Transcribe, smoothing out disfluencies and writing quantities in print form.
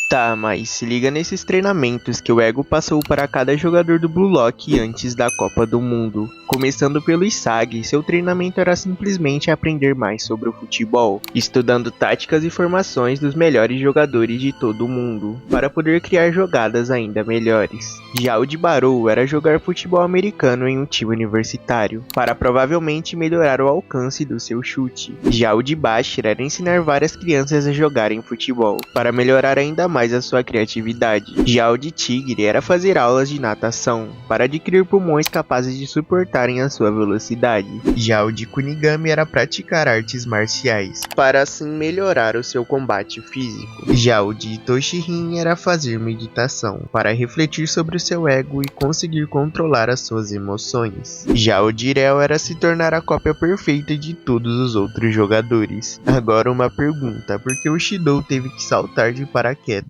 Tá, mas se liga nesses treinamentos que o Ego passou para cada jogador do Blue Lock antes da Copa do Mundo. Começando pelo Isagi, seu treinamento era simplesmente aprender mais sobre o futebol, estudando táticas e formações dos melhores jogadores de todo o mundo, para poder criar jogadas ainda melhores. Já o de Barou era jogar futebol americano em um time universitário, para provavelmente melhorar o alcance do seu chute. Já o de Bashir era ensinar várias crianças a jogarem futebol, para melhorar ainda mais a sua criatividade. Já o de Tigre era fazer aulas de natação, para adquirir pulmões capazes de suportarem a sua velocidade. Já o de Kunigami era praticar artes marciais, para assim melhorar o seu combate físico. Já o de Toshihin era fazer meditação, para refletir sobre o seu ego e conseguir controlar as suas emoções. Já o de Rel era se tornar a cópia perfeita de todos os outros jogadores. Agora uma pergunta, por que o Shidou teve que saltar de paraquedas?